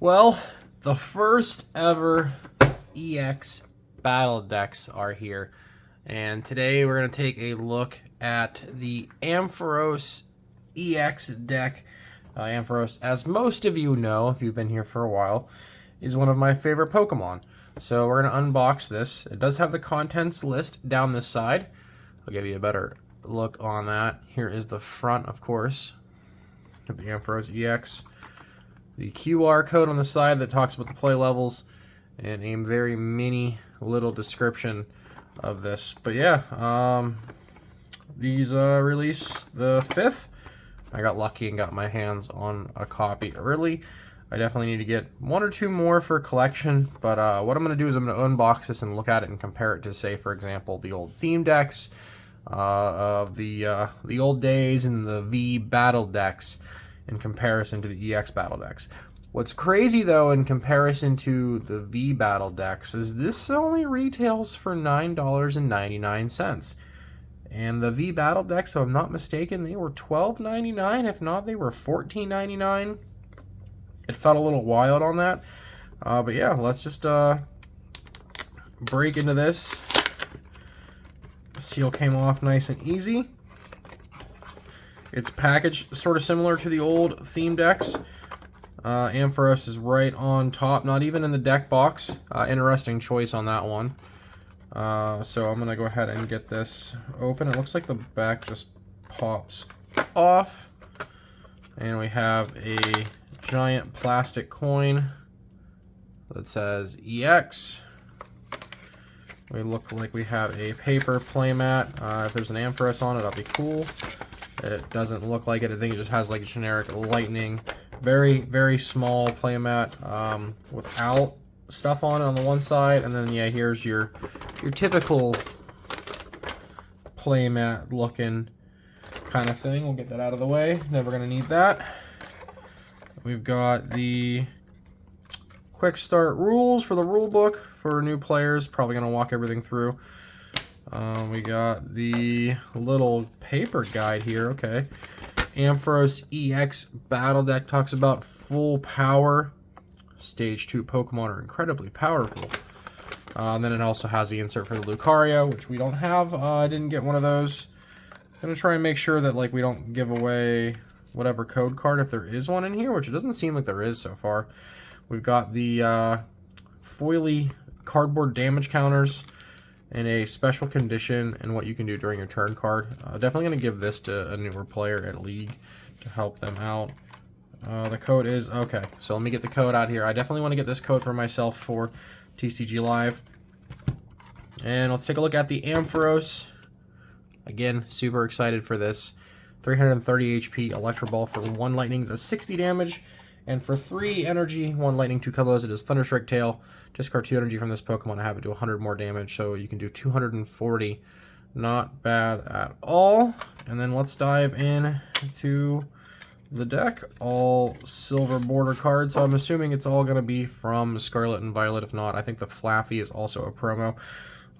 Well, the first ever EX battle decks are here, and today we're going to take a look at the Ampharos EX deck. Ampharos, as most of you know, if you've been here for a while, is one of my favorite Pokemon. So we're going to unbox this. It does have the contents list down this side. I'll give you a better look on that. Here is the front, of course, of the Ampharos EX. The QR code on the side that talks about the play levels, and a very mini little description of this. But yeah, these release the 5th. I got lucky and got my hands on a copy early. I definitely need to get one or two more for collection, but what I'm going to do is I'm going to unbox this and look at it and compare it to, say, for example, the old theme decks of the old days and the V battle decks in comparison to the EX battle decks. What's crazy, though, in comparison to the V battle decks is this only retails for $9.99. And the V battle decks, if I'm not mistaken, they were $12.99. If not, they were $14.99. It felt a little wild on that. But yeah, let's just break into this. The seal came off nice and easy. It's packaged sort of similar to the old theme decks. Ampharos is right on top, not even in the deck box. Interesting choice on that one. So I'm going to go ahead and get this open. It looks like the back just pops off. And we have a giant plastic coin that says EX. We look like we have a paper playmat. If there's an Ampharos on it, that'll be cool. It doesn't look like it. I think it just has like a generic lightning, very, very small playmat without stuff on it on the one side. And then, yeah, here's your typical playmat looking kind of thing. We'll get that out of the way. Never going to need that. We've got the quick start rules for the rule book for new players. Probably going to walk everything through. We got the little paper guide here. Okay. Ampharos EX battle deck talks about full power. Stage 2 Pokemon are incredibly powerful. And then it also has the insert for the Lucario, which we don't have. I didn't get one of those. I'm going to try and make sure that like we don't give away whatever code card if there is one in here, which it doesn't seem like there is so far. We've got the foily cardboard damage counters in a special condition and what you can do during your turn card. Definitely going to give this to a newer player at League to help them out. The code is, okay, so let me get the code out here. I definitely want to get this code for myself for TCG Live. And let's take a look at the Ampharos. Again, super excited for this. 330 HP Electro Ball for 1 lightning does 60 damage. And for 3 energy, 1 lightning, 2 colors, it is Thunderstrike Tail. Discard 2 energy from this Pokemon to have it do 100 more damage, so you can do 240. Not bad at all. And then let's dive in to the deck. All silver border cards, so I'm assuming it's all going to be from Scarlet and Violet. If not, I think the Flaffy is also a promo.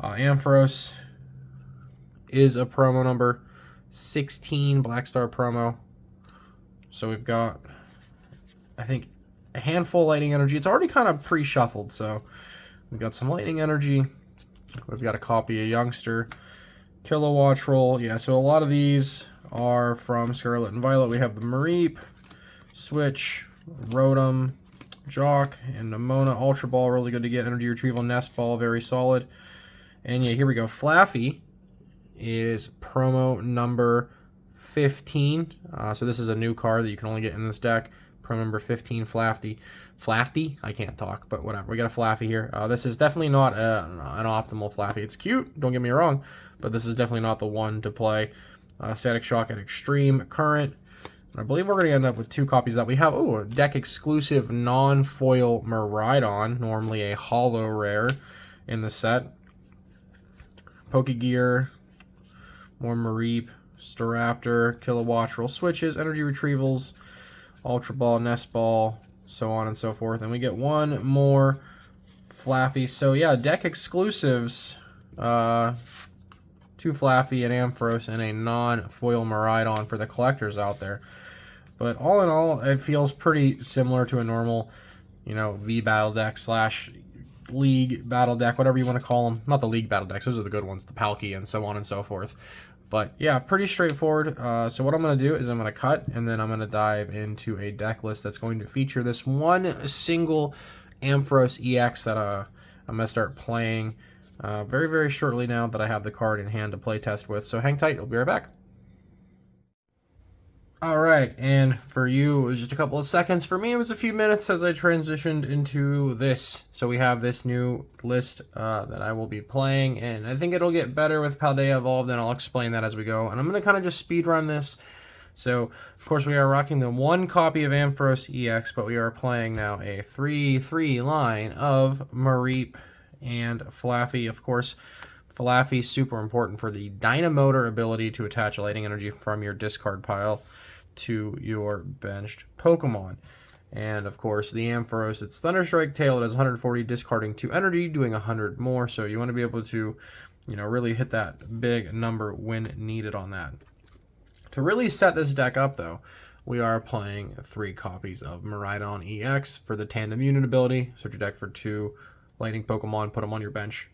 Ampharos is a promo number 16, Black Star promo. So we've got, I think, a handful of lightning energy. It's already kind of pre-shuffled, so we've got some lightning energy. We've got a copy of Youngster, Kilowatt Roll. Yeah, so a lot of these are from Scarlet and Violet. We have the Mareep, Switch, Rotom, Jock, and Nemona. Ultra Ball, really good to get. Energy Retrieval, Nest Ball, very solid. And yeah, here we go. Flaffy is promo number 15. So this is a new card that you can only get in this deck. Promo number 15, Flaffy. Flaffy? I can't talk, but whatever. We got a Flaffy here. This is definitely not an optimal Flaffy. It's cute, don't get me wrong, but this is definitely not the one to play. Static Shock at Extreme Current. And I believe we're going to end up with 2 copies that we have. Oh, a deck exclusive non-foil Miraidon, normally a holo rare in the set. Pokegear, more Mareep, Staraptor, Kilowatt Roll switches, Energy Retrievals, Ultra Ball, Nest Ball, so on and so forth. And we get 1 more Flaffy. So yeah, deck exclusives. 2 Flaffy and Ampharos and a non-foil Miraidon for the collectors out there. But all in all, it feels pretty similar to a normal you know, V battle deck slash league battle deck, whatever you want to call them. Not the league battle decks, those are the good ones, the Palki and so on and so forth. But yeah, pretty straightforward. So what I'm going to do is I'm going to cut, and then I'm going to dive into a deck list that's going to feature this one single Ampharos EX that I'm going to start playing very, very shortly now that I have the card in hand to play test with. So hang tight, we'll be right back. All right, and for you, it was just a couple of seconds. For me, it was a few minutes as I transitioned into this. So we have this new list that I will be playing, and I think it'll get better with Paldea Evolved, and I'll explain that as we go. And I'm going to kind of just speed run this. So, of course, we are rocking the one copy of Ampharos EX, but we are playing now a 3/3 line of Mareep and Flaffy. Of course, Flaffy is super important for the Dynamotor ability to attach lightning energy from your discard pile to your benched Pokemon. And of course, the Ampharos, it's Thunderstrike Tail. It has 140, discarding 2 energy, doing 100 more. So you want to be able to, you know, really hit that big number when needed on that. To really set this deck up, though, we are playing 3 copies of Miraidon EX for the Tandem Unit ability. Search your deck for 2 lightning Pokemon, put them on your bench,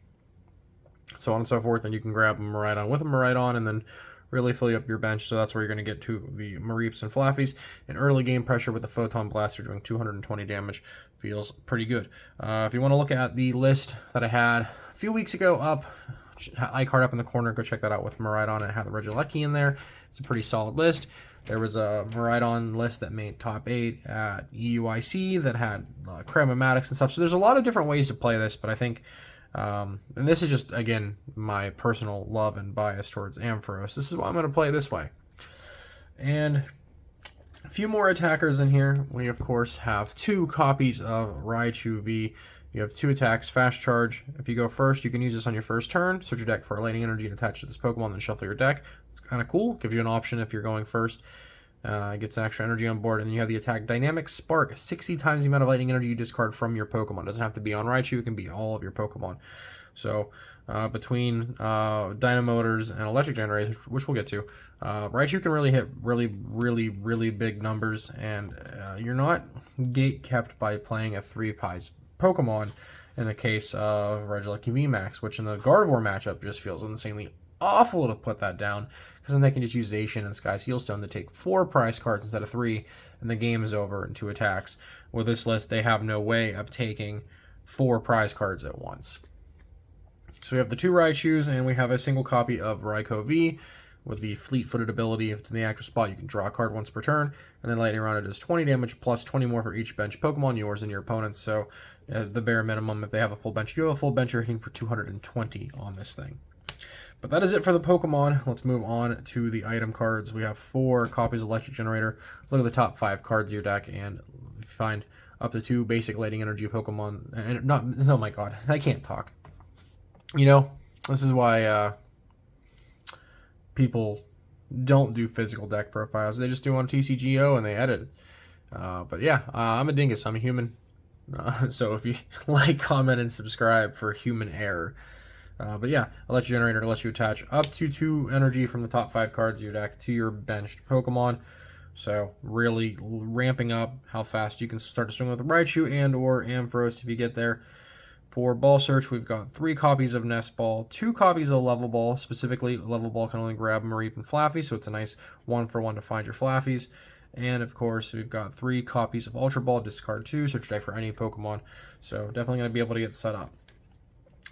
so on and so forth. And you can grab a Miraidon with a Miraidon and then really fill up your bench. So that's where you're going to get to the Mareeps and Flaffies. And early game pressure with the Photon Blaster doing 220 damage feels pretty good. If you want to look at the list that I had a few weeks ago up, iCard up in the corner, go check that out with Miraidon, and have the Regieleki in there. It's a pretty solid list. There was a Miraidon list that made top 8 at EUIC that had Cramomatics and stuff. So there's a lot of different ways to play this, but I think and this is just, again, my personal love and bias towards Ampharos. This is why I'm going to play this way. And a few more attackers in here. We, of course, have 2 copies of Raichu V. You have 2 attacks, fast charge. If you go first, you can use this on your first turn. Search your deck for a lightning energy and attach to this Pokemon, then shuffle your deck. It's kind of cool. Gives you an option if you're going first. Gets an extra energy on board, and then you have the attack Dynamic Spark, 60 times the amount of lightning energy you discard from your Pokemon. It doesn't have to be on Raichu, it can be all of your Pokemon. So between Dynamotors and Electric Generators, which we'll get to, Raichu can really hit really big numbers, and you're not gate kept by playing a 3-pies Pokemon in the case of Regieleki VMAX, which in the Gardevoir matchup just feels insanely awful to put that down, because then they can just use Zacian and Sky Sealstone to take 4 prize cards instead of 3, and the game is over in 2 attacks. With this list, they have no way of taking 4 prize cards at once. So we have the 2 Raichus, and we have a single copy of Raikou V with the Fleet-Footed ability. If it's in the active spot, you can draw a card once per turn, and then Lightning Round, it does 20 damage plus 20 more for each bench Pokemon, yours and your opponent's. So the bare minimum, if they have a full bench, you have a full bench, you're hitting for 220 on this thing. But that is it for the Pokemon. Let's move on to the item cards. We have 4 copies of Electric Generator. Look at the top 5 cards of your deck, and if you find up to 2 basic Lightning Energy Pokemon, and not, oh my god, I can't talk. You know, this is why people don't do physical deck profiles. They just do on TCGO and they edit. But yeah, I'm a dingus. I'm a human. So if you like, comment, and subscribe for human error. But yeah, Electric Generator lets you attach up to 2 energy from the top 5 cards of your deck to your benched Pokemon. So really ramping up how fast you can start to swing with Raichu and or Ampharos if you get there. For Ball Search, we've got 3 copies of Nest Ball, 2 copies of Level Ball. Specifically, Level Ball can only grab Mareep and Flaffy, so it's a nice 1-for-1 to find your Flaffies. And of course, we've got 3 copies of Ultra Ball, discard 2, search deck for any Pokemon. So definitely going to be able to get set up.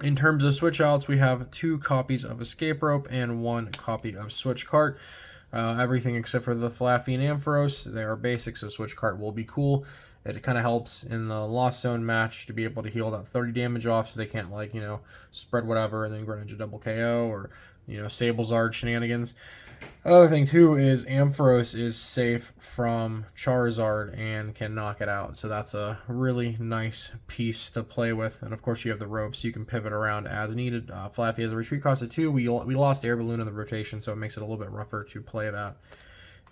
In terms of switch outs, we have 2 copies of Escape Rope and 1 copy of Switch Cart. Everything except for the Flaffy and Ampharos, they are basic, so Switch Cart will be cool. It kind of helps in the Lost Zone match to be able to heal that 30 damage off, so they can't, like, you know, spread whatever and then Greninja double KO or, you know, Sablezard shenanigans. Other thing too is Ampharos is safe from Charizard and can knock it out, so that's a really nice piece to play with. And of course you have the rope, so you can pivot around as needed. Flaffy has a retreat cost of 2. We lost Air Balloon in the rotation, so it makes it a little bit rougher to play that.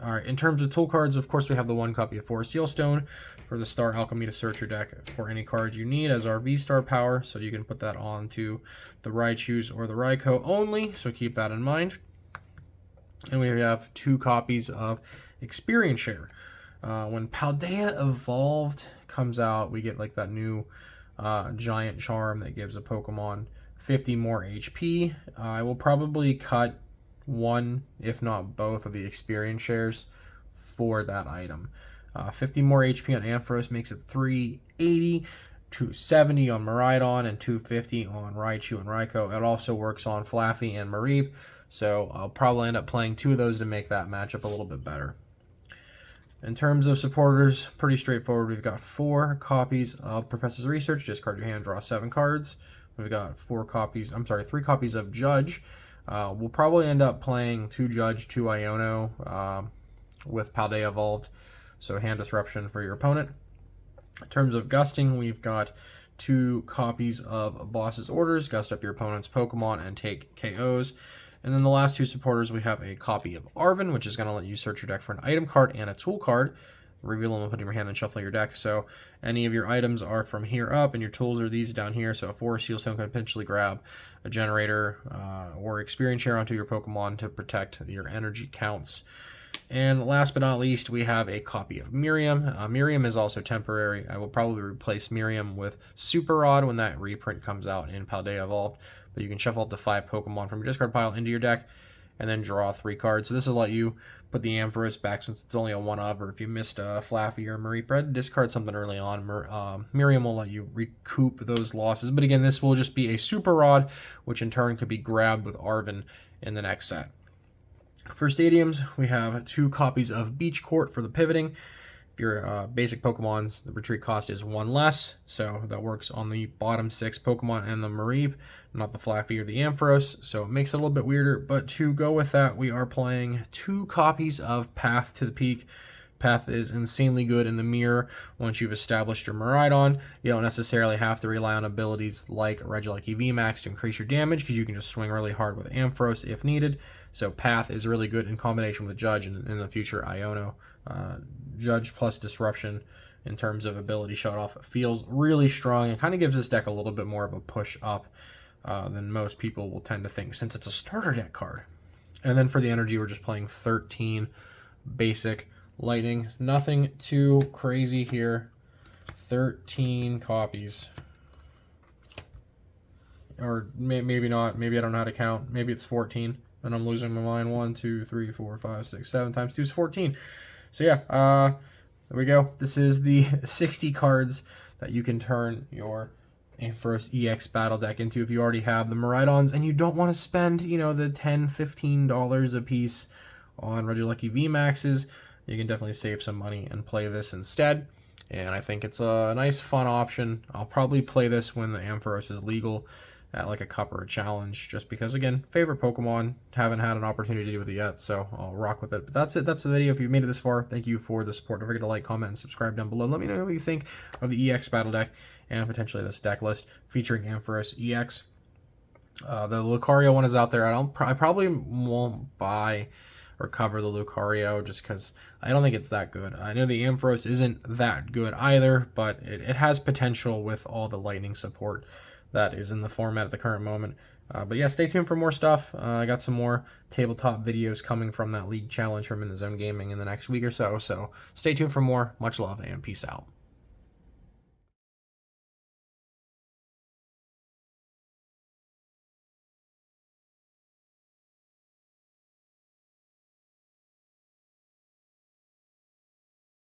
Alright, in terms of tool cards, of course we have the 1 copy of Forest Sealstone for the Star Alchemy to search your deck for any cards you need as our V-Star power, so you can put that onto the Raichus or the Raikou only, so keep that in mind. And we have 2 copies of Experience Share. When Paldea Evolved comes out, we get like that new giant charm that gives a Pokemon 50 more HP. I will probably cut one, if not both, of the experience shares for that item. 50 more HP on Ampharos makes it 380, 270 on Miraidon, and 250 on Raichu and Raikou. It also works on Flaffy and Mareep, so I'll probably end up playing 2 of those to make that matchup a little bit better. In terms of supporters, pretty straightforward. We've got 4 copies of Professor's Research. Discard your hand, draw 7 cards. We've got 3 copies of Judge. We'll probably end up playing 2 Judge, 2 Iono with Paldea Evolved. So hand disruption for your opponent. In terms of gusting, we've got 2 copies of Boss's Orders. Gust up your opponent's Pokemon and take KOs. And then the last 2 supporters, we have a copy of Arven, which is going to let you search your deck for an item card and a tool card. Reveal them and put them in your hand and shuffle your deck. So any of your items are from here up, and your tools are these down here. So a Forest Seal Stone can potentially grab a generator or experience share onto your Pokemon to protect your energy counts. And last but not least, we have a copy of Miriam. Miriam is also temporary. I will probably replace Miriam with Super Rod when that reprint comes out in Paldea Evolved. But you can shuffle up to 5 Pokemon from your discard pile into your deck and then draw 3 cards. So this will let you put the Ampharos back since it's only a 1-of, or if you missed Flaffy or Mareep, discard something early on. Miriam will let you recoup those losses. But again, this will just be a Super Rod, which in turn could be grabbed with Arven in the next set. For stadiums, we have 2 copies of Beach Court for the pivoting. If your basic Pokemon's, the retreat cost is 1 less, so that works on the bottom 6 Pokemon and the Mareep, not the Flaffy or the Ampharos, so it makes it a little bit weirder. But to go with that, we are playing 2 copies of Path to the Peak. Path is insanely good in the mirror once you've established your Miraidon. You don't necessarily have to rely on abilities like Regieleki VMAX to increase your damage, because you can just swing really hard with Ampharos if needed. So Path is really good in combination with Judge and in the future Iono. Judge plus Disruption in terms of ability shut off feels really strong and kind of gives this deck a little bit more of a push up than most people will tend to think, since it's a starter deck card. And then for the energy, we're just playing 13 basic Lightning. Nothing too crazy here. 13 copies. Or maybe not. Maybe I don't know how to count. Maybe it's 14. And I'm losing my mind. 1, 2, 3, 4, 5, 6, 7 times 2 is 14. So yeah, there we go. This is the 60 cards that you can turn your Ampharos EX battle deck into if you already have the Miraidons and you don't want to spend, the $10, $15 a piece on Regieleki VMAXs. You can definitely save some money and play this instead. And I think it's a nice, fun option. I'll probably play this when the Ampharos is legal at like a cup or a challenge, just because, again, favorite Pokemon. Haven't had an opportunity to do with it yet, so I'll rock with it. But that's it. That's the video. If you've made it this far, thank you for the support. Don't forget to like, comment, and subscribe down below. Let me know what you think of the EX battle deck and potentially this deck list featuring Ampharos EX. The Lucario one is out there. I probably won't buy or cover the Lucario just because I don't think it's that good. I know the Ampharos isn't that good either, but it has potential with all the Lightning support that is in the format at the current moment. But yeah, stay tuned for more stuff. I got some more tabletop videos coming from that League Challenge from In The Zone Gaming in the next week or so. So stay tuned for more. Much love and peace out.